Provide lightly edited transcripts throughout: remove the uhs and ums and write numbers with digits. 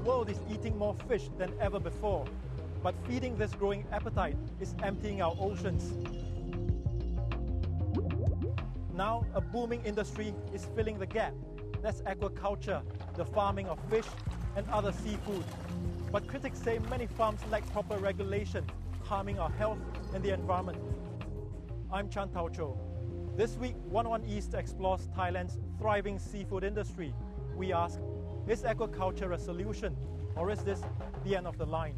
world is eating more fish than ever before, but feeding this growing appetite is emptying our oceans. Now, a booming industry is filling the gap. That's aquaculture, the farming of fish and other seafood. But critics say many farms lack proper regulation, harming our health and the environment. I'm Chan Tao Cho. This week, 101 East explores Thailand's thriving seafood industry. We ask, is aquaculture a solution, or is this the end of the line?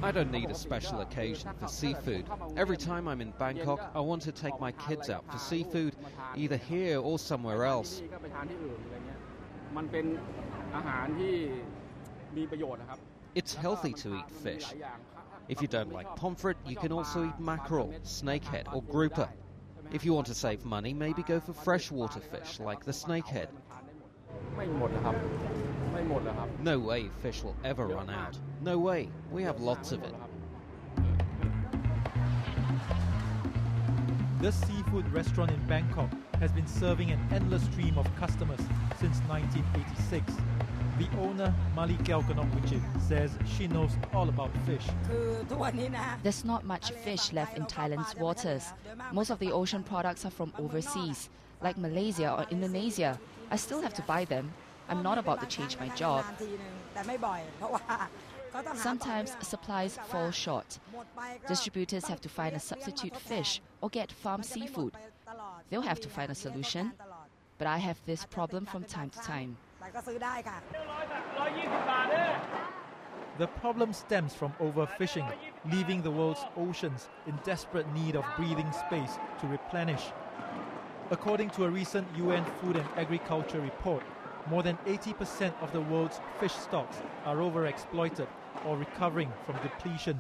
I don't need a special occasion for seafood. Every time I'm in Bangkok, I want to take my kids out for seafood, either here or somewhere else. It's healthy to eat fish. If you don't like pomfret, you can also eat mackerel, snakehead or grouper. If you want to save money, maybe go for freshwater fish like the snakehead. No way fish will ever run out. No way. We have lots of it. This seafood restaurant in Bangkok has been serving an endless stream of customers since 1986. The owner, MALEE KAEWKANOKVIJIT, says she knows all about fish. There's not much fish left in Thailand's waters. Most of the ocean products are from overseas, like Malaysia or Indonesia. I still have to buy them. I'm not about to change my job. Sometimes supplies fall short. Distributors have to find a substitute fish or get farm seafood. They'll have to find a solution. But I have this problem from time to time. The problem stems from overfishing, leaving the world's oceans in desperate need of breathing space to replenish. According to a recent UN Food and Agriculture report, more than 80% of the world's fish stocks are overexploited or recovering from depletion.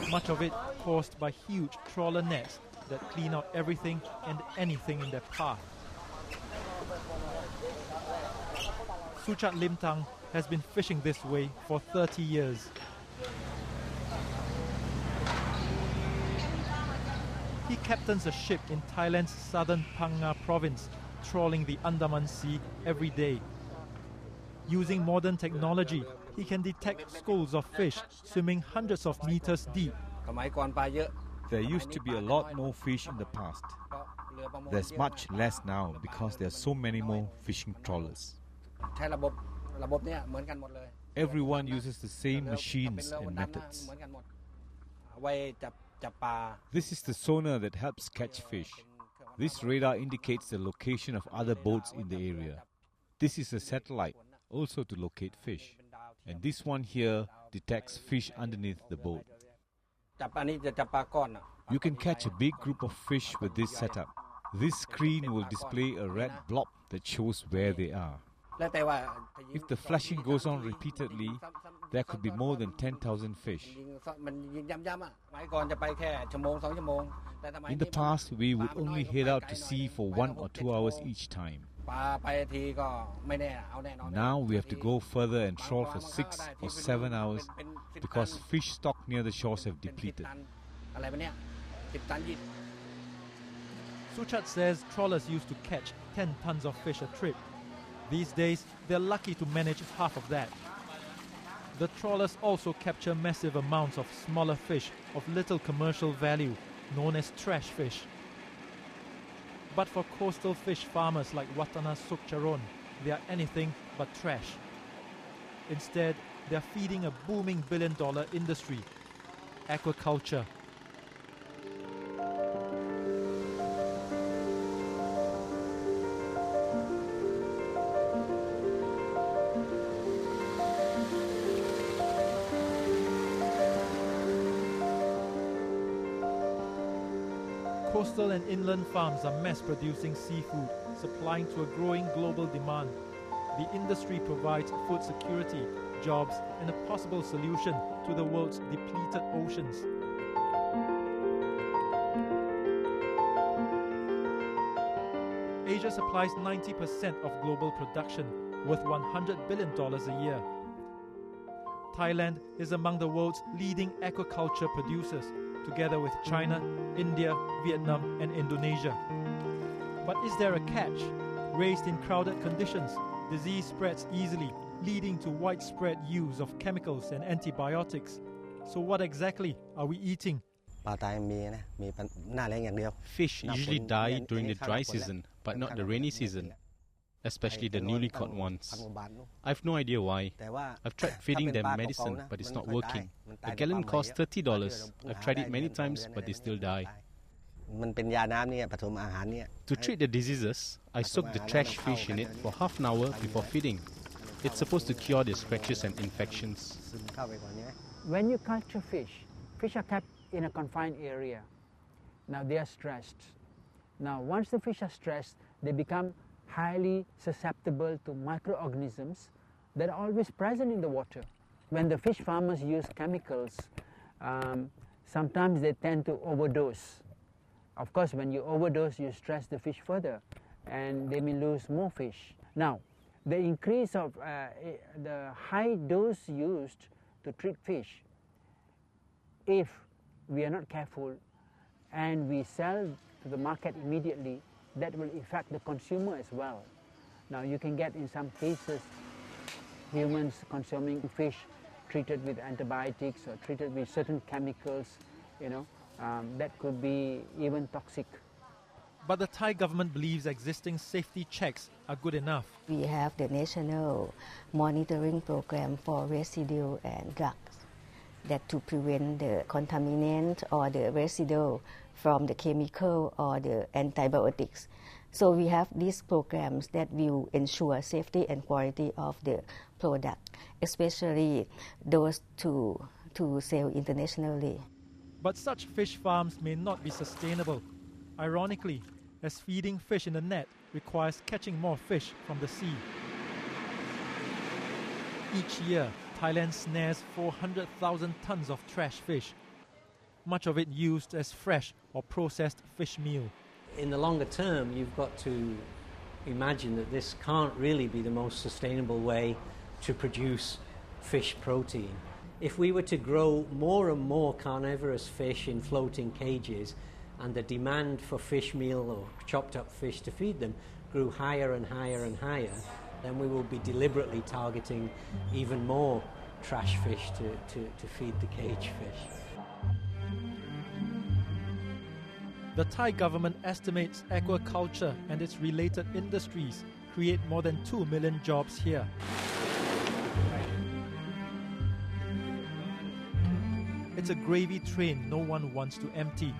Much of it caused by huge trawler nets that clean out everything and anything in their path. SUCHART LIMTANG has been fishing this way for 30 years. He captains a ship in Thailand's southern PHANG province, trawling the Andaman Sea every day. Using modern technology, he can detect schools of fish swimming hundreds of meters deep. There used to be a lot more fish in the past. There's much less now because there are so many more fishing trawlers. Everyone uses the same machines and methods. This is the sonar that helps catch fish. This radar indicates the location of other boats in the area. This is a satellite, also to locate fish. And this one here detects fish underneath the boat. You can catch a big group of fish with this setup. This screen will display a red blob that shows where they are. If the flashing goes on repeatedly, there could be more than 10,000 fish. In the past, we would only head out to sea for 1 or 2 hours each time. Now we have to go further and trawl for 6 or 7 hours because fish stock near the shores have depleted. SUCHART says trawlers used to catch 10 tons of fish a trip. These days, they're lucky to manage half of that. The trawlers also capture massive amounts of smaller fish of little commercial value, known as trash fish. But for coastal fish farmers like Watana Sukcharon, they are anything but trash. Instead, they are feeding a booming billion-dollar industry, aquaculture. Coastal and inland farms are mass-producing seafood, supplying to a growing global demand. The industry provides food security, jobs, and a possible solution to the world's depleted oceans. Asia supplies 90% of global production, worth $100 billion a year. Thailand is among the world's leading aquaculture producers, together with China, India, Vietnam and Indonesia. But is there a catch? Raised in crowded conditions, disease spreads easily, leading to widespread use of chemicals and antibiotics. So what exactly are we eating? Fish usually die during the dry season, but not the rainy season, especially the newly caught ones. I've no idea why. I've tried feeding them medicine, but it's not working. A gallon costs $30. I've tried it many times, but they still die. To treat the diseases, I soak the trash fish in it for half an hour before feeding. It's supposed to cure the scratches and infections. When you culture fish, fish are kept in a confined area. Now they are stressed. Now once the fish are stressed, they become highly susceptible to microorganisms that are always present in the water. When the fish farmers use chemicals, sometimes they tend to overdose. Of course, when you overdose, you stress the fish further and they may lose more fish. Now, the increase of the high dose used to treat fish, if we are not careful and we sell to the market immediately, that will affect the consumer as well. Now you can get in some cases humans consuming fish treated with antibiotics or treated with certain chemicals, that could be even toxic. But the Thai government believes existing safety checks are good enough. We have the national monitoring program for residue and drugs that to prevent the contaminant or the residue from the chemical or the antibiotics. So we have these programs that will ensure safety and quality of the product, especially those to sell internationally. But such fish farms may not be sustainable. Ironically, as feeding fish in a net requires catching more fish from the sea. Each year, Thailand snares 400,000 tons of trash fish, much of it used as fresh or processed fish meal. In the longer term, you've got to imagine that this can't really be the most sustainable way to produce fish protein. If we were to grow more and more carnivorous fish in floating cages and the demand for fish meal or chopped up fish to feed them grew higher and higher and higher, then we will be deliberately targeting even more trash fish to feed the cage fish. The Thai government estimates aquaculture and its related industries create more than 2 million jobs here. It's a gravy train no one wants to empty.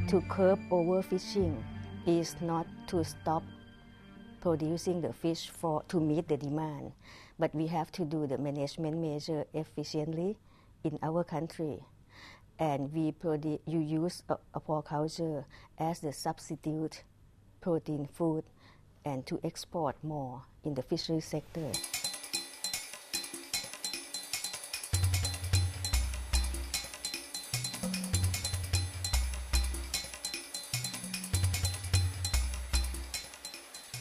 To curb overfishing is not to stop producing the fish to meet the demand, but we have to do the management measure efficiently in our country. And you use aquaculture as the substitute protein food and to export more in the fishery sector.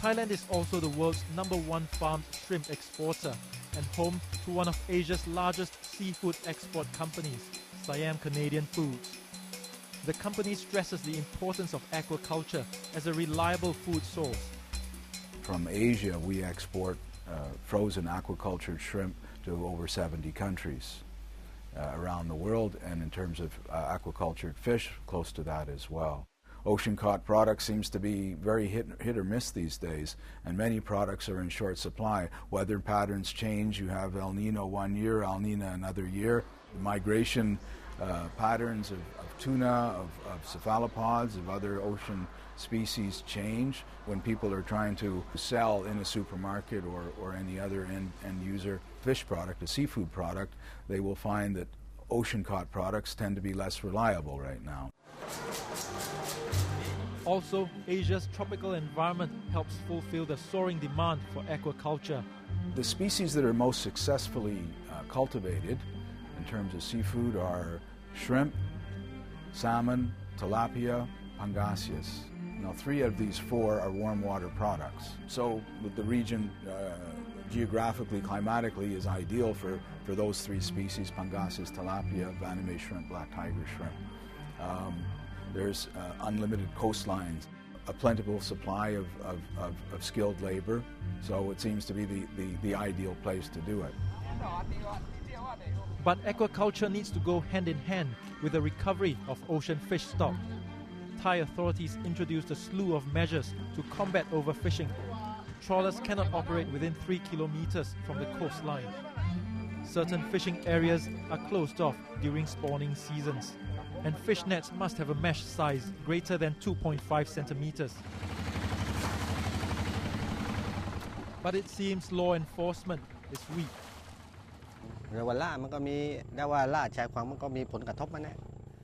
Thailand is also the world's #1 farmed shrimp exporter and home to one of Asia's largest seafood export companies, SIAM Canadian Foods. The company stresses the importance of aquaculture as a reliable food source. From Asia, we export frozen aquacultured shrimp to over 70 countries around the world, and in terms of aquacultured fish, close to that as well. Ocean-caught products seems to be very hit or miss these days, and many products are in short supply. Weather patterns change. You have El Nino one year, El Nino another year. The migration patterns of tuna, of cephalopods, of other ocean species change. When people are trying to sell in a supermarket or any other end user fish product, a seafood product, they will find that ocean-caught products tend to be less reliable right now. Also, Asia's tropical environment helps fulfill the soaring demand for aquaculture. The species that are most successfully cultivated in terms of seafood are shrimp, salmon, tilapia, pangasius. Now, 3 of these 4 are warm water products. So with the region geographically, climatically is ideal for those 3 species, pangasius, tilapia, Vaname shrimp, black tiger shrimp. There's unlimited coastlines, a plentiful supply of skilled labor, so it seems to be the ideal place to do it. But aquaculture needs to go hand in hand with the recovery of ocean fish stock. Thai authorities introduced a slew of measures to combat overfishing. Trawlers cannot operate within 3 kilometers from the coastline. Certain fishing areas are closed off during spawning seasons, and fish nets must have a mesh size greater than 2.5 centimeters. But it seems law enforcement is weak.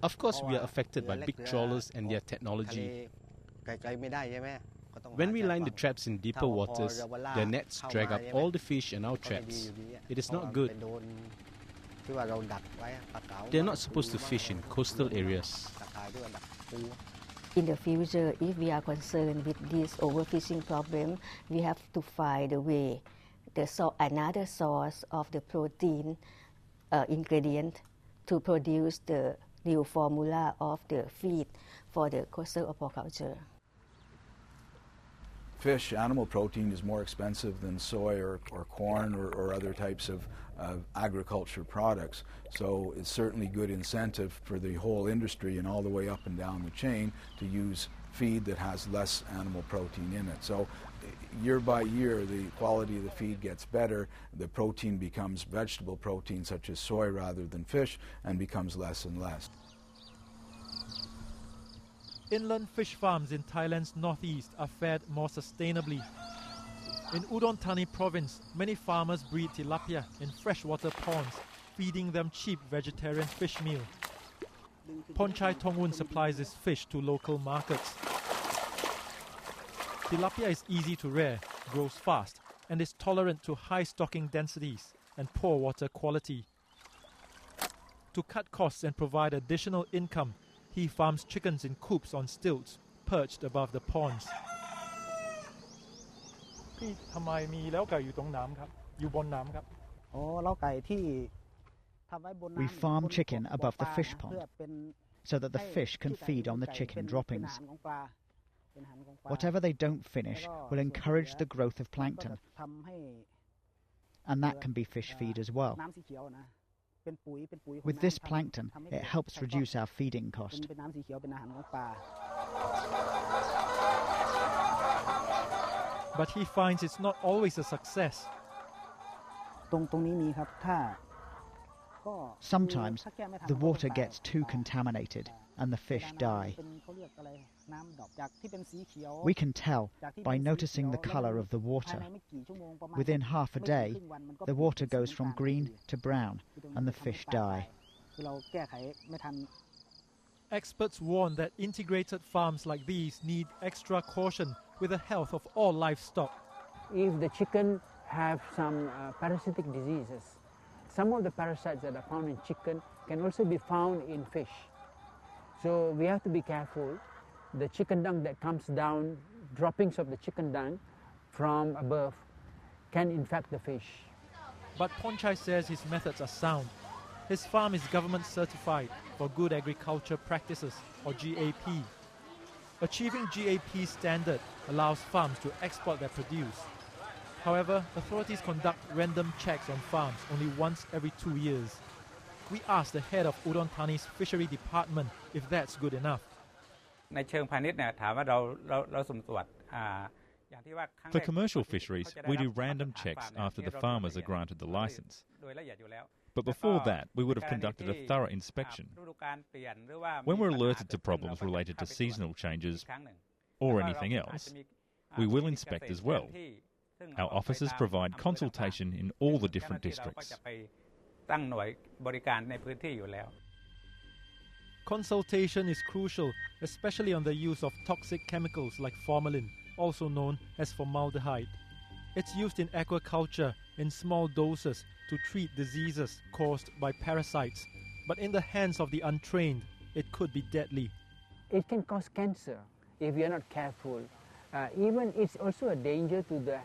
Of course, we are affected by big trawlers and their technology. When we line the traps in deeper waters, their nets drag up all the fish in our traps. It is not good. They are not supposed to fish in coastal areas. In the future, if we are concerned with this overfishing problem, we have to find a way, another source of the protein ingredient to produce the new formula of the feed for the coastal aquaculture. Fish, animal protein is more expensive than soy or corn or other types of agriculture products. So it's certainly good incentive for the whole industry and all the way up and down the chain to use feed that has less animal protein in it. So year by year, the quality of the feed gets better. The protein becomes vegetable protein such as soy rather than fish and becomes less and less. Inland fish farms in Thailand's northeast are fed more sustainably. In Udon Thani province, many farmers breed tilapia in freshwater ponds, feeding them cheap vegetarian fish meal. Ponchai Tongwun supplies this fish to local markets. Tilapia is easy to rear, grows fast, and is tolerant to high stocking densities and poor water quality. To cut costs and provide additional income, he farms chickens in coops on stilts, perched above the ponds. We farm chicken above the fish pond so that the fish can feed on the chicken droppings. Whatever they don't finish will encourage the growth of plankton, and that can be fish feed as well. With this plankton, it helps reduce our feeding cost. But he finds it's not always a success. Sometimes the water gets too contaminated and the fish die. We can tell by noticing the color of the water. Within half a day, the water goes from green to brown and the fish die. Experts warn that integrated farms like these need extra caution with the health of all livestock. If the chicken have some parasitic diseases, some of the parasites that are found in chicken can also be found in fish. So we have to be careful. The chicken dung that comes down, droppings of the chicken dung from above can infect the fish. But Ponchai says his methods are sound. His farm is government certified for Good Agriculture Practices, or GAP. Achieving GAP standard allows farms to export their produce. However, authorities conduct random checks on farms only once every 2 years. We asked the head of Udon Thani's fishery department if that's good enough. For commercial fisheries, we do random checks after the farmers are granted the license. But before that, we would have conducted a thorough inspection. When we're alerted to problems related to seasonal changes or anything else, we will inspect as well. Our officers provide consultation in all the different districts. Consultation is crucial, especially on the use of toxic chemicals like formalin, also known as formaldehyde. It's used in aquaculture in small doses to treat diseases caused by parasites, but in the hands of the untrained, it could be deadly. It can cause cancer if you're not careful. Even it's also a danger to the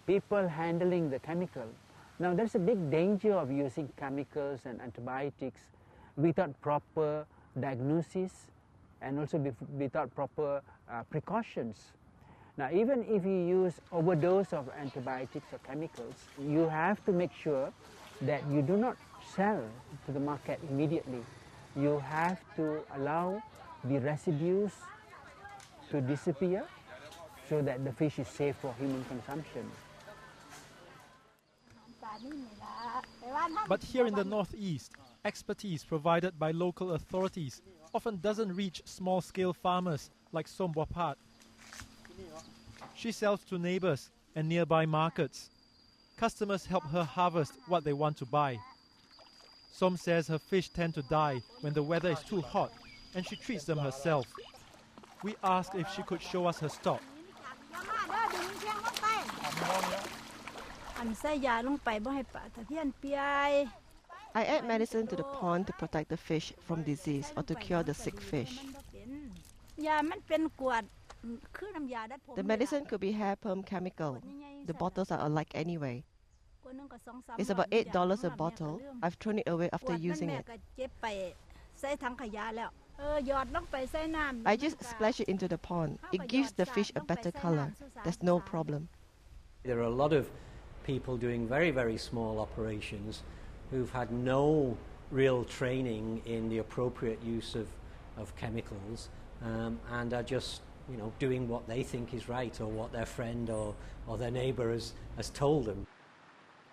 people handling the chemical. Now there's a big danger of using chemicals and antibiotics without proper diagnosis and also without proper precautions. Now even if you use overdose of antibiotics or chemicals, you have to make sure that you do not sell to the market immediately. You have to allow the residues to disappear so that the fish is safe for human consumption. But here in the northeast, expertise provided by local authorities often doesn't reach small-scale farmers like Sombopat. She sells to neighbors and nearby markets. Customers help her harvest what they want to buy. Som says her fish tend to die when the weather is too hot, and she treats them herself. We asked if she could show us her stock. I add medicine to the pond to protect the fish from disease or to cure the sick fish. The medicine could be hair perm chemical. The bottles are alike anyway. It's about $8 a bottle. I've thrown it away after using it. I just splash it into the pond. It gives the fish a better color. There's no problem. There are a lot of people doing very, very small operations who've had no real training in the appropriate use of chemicals and are just doing what they think is right or what their friend or their neighbor has told them.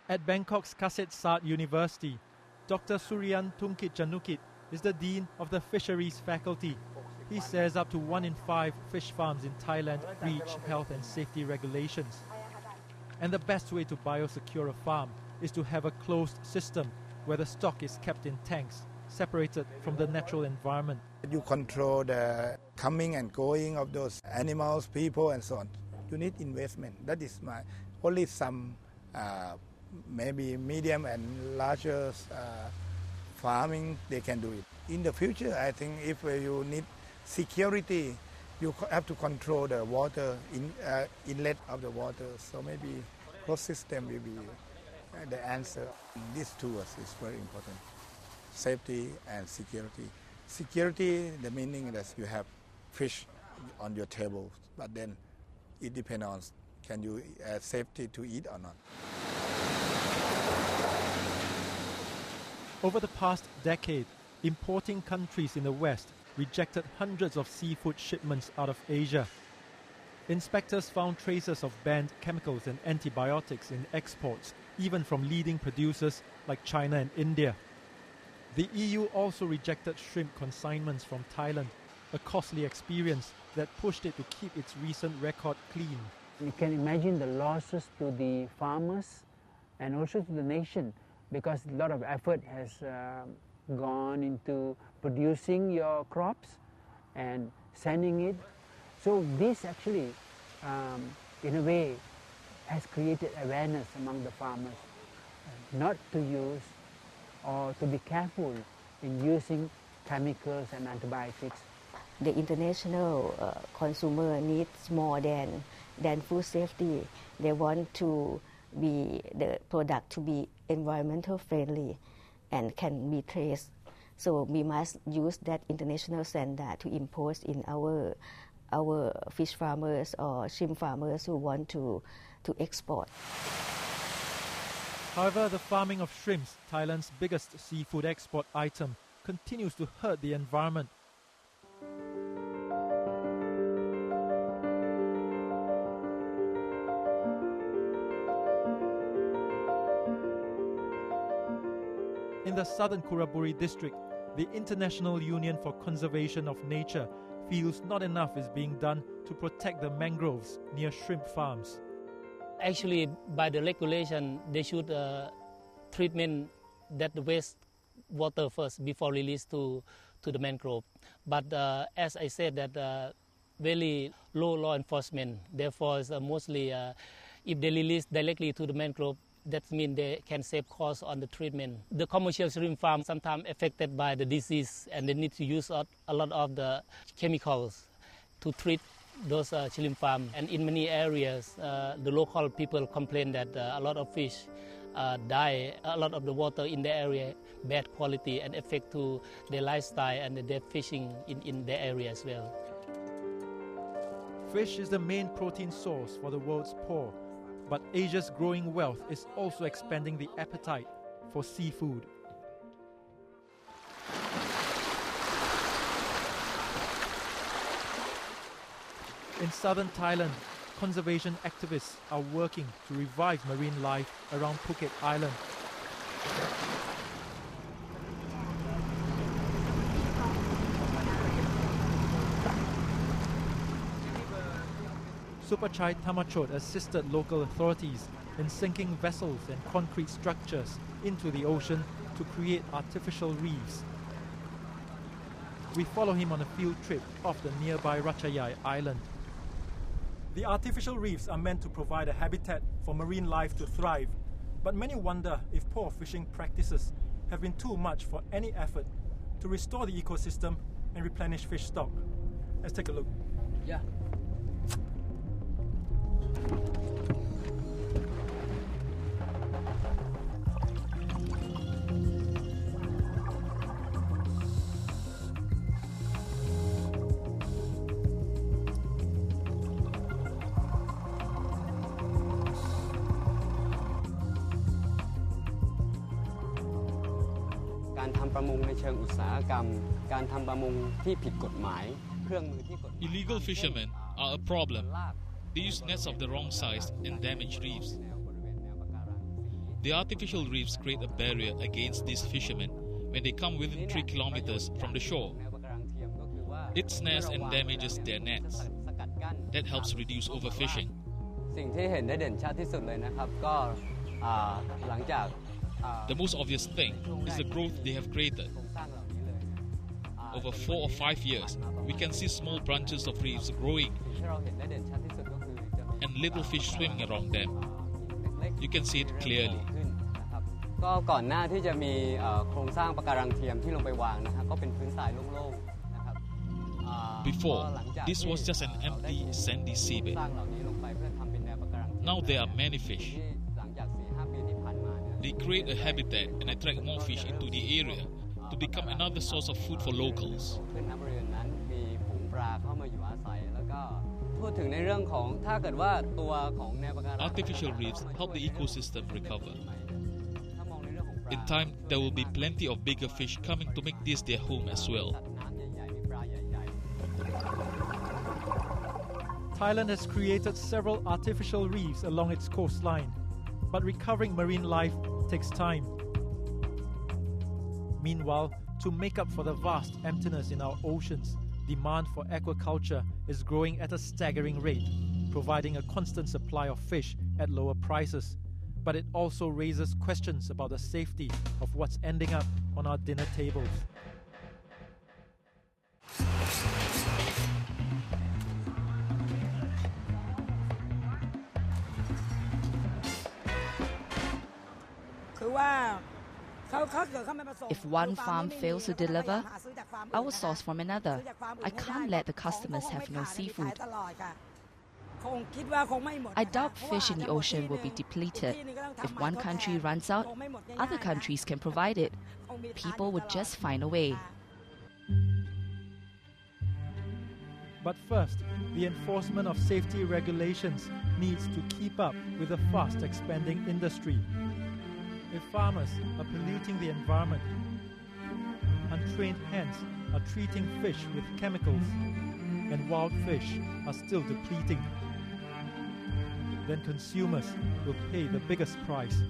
At Bangkok's KASETSART University, Dr. SURIYAN TUNKIJJANUKIJ is the Dean of the Fisheries faculty. He says up to 1 in 5 fish farms in Thailand breach health and safety regulations. And the best way to biosecure a farm is to have a closed system where the stock is kept in tanks, separated from the natural environment. You control the coming and going of those animals, people and so on. You need investment. That is only some maybe medium and larger farming, they can do it. In the future, I think if you need security, you have to control the water, inlet of the water. So maybe closed system will be the answer. These two is very important. Safety and security. Security, the meaning that you have fish on your table, but then it depends on can you safety to eat or not. Over the past decade, importing countries in the West rejected hundreds of seafood shipments out of Asia. Inspectors found traces of banned chemicals and antibiotics in exports, even from leading producers like China and India. The EU also rejected shrimp consignments from Thailand, a costly experience that pushed it to keep its recent record clean. You can imagine the losses to the farmers and also to the nation, because a lot of effort has gone into producing your crops and sending it. So this actually, in a way, has created awareness among the farmers not to use or to be careful in using chemicals and antibiotics. The international consumer needs more than food safety. They want to be the product to be environmental friendly and can be traced. So we must use that international standard to impose in our fish farmers or shrimp farmers who want to export. However, the farming of shrimps, Thailand's biggest seafood export item, continues to hurt the environment. In the southern Kuraburi district, the International Union for Conservation of Nature feels not enough is being done to protect the mangroves near shrimp farms. Actually, by the regulation, they should treatment that the waste water first before release to the mangrove. But as I said, that very low law enforcement. Therefore, it's mostly if they release directly to the mangrove, That means they can save costs on the treatment. The commercial shrimp farm sometimes affected by the disease, and they need to use a lot of the chemicals to treat those shrimp farms. And in many areas, the local people complain that a lot of fish die, a lot of the water in the area bad quality and affect to their lifestyle and their fishing in the area as well. Fish is the main protein source for the world's poor, but Asia's growing wealth is also expanding the appetite for seafood. In southern Thailand, conservation activists are working to revive marine life around Phuket Island. SUPPACHAI THAMMACHOTE assisted local authorities in sinking vessels and concrete structures into the ocean to create artificial reefs. We follow him on a field trip off the nearby Ratchayai Island. The artificial reefs are meant to provide a habitat for marine life to thrive, but many wonder if poor fishing practices have been too much for any effort to restore the ecosystem and replenish fish stock. Let's take a look. Yeah. Illegal fishermen are a problem. They use nets of the wrong size and damage reefs. The artificial reefs create a barrier against these fishermen when they come within 3 kilometers from the shore. It snares and damages their nets. That helps reduce overfishing. The most obvious thing is the growth they have created. Over 4 or 5 years, we can see small branches of reefs growing and little fish swimming around them. You can see it clearly. Before, this was just an empty, sandy seabed. Now there are many fish. They create a habitat and attract more fish into the area to become another source of food for locals. Artificial reefs help the ecosystem recover. In time, there will be plenty of bigger fish coming to make this their home as well. Thailand has created several artificial reefs along its coastline, but recovering marine life takes time. Meanwhile, to make up for the vast emptiness in our oceans, demand for aquaculture is growing at a staggering rate, providing a constant supply of fish at lower prices. But it also raises questions about the safety of what's ending up on our dinner tables. If one farm fails to deliver, I will source from another. I can't let the customers have no seafood. I doubt fish in the ocean will be depleted. If one country runs out, other countries can provide it. People would just find a way. But first, the enforcement of safety regulations needs to keep up with the fast expanding industry. If farmers are polluting the environment, untrained hands are treating fish with chemicals, and wild fish are still depleting, then consumers will pay the biggest price.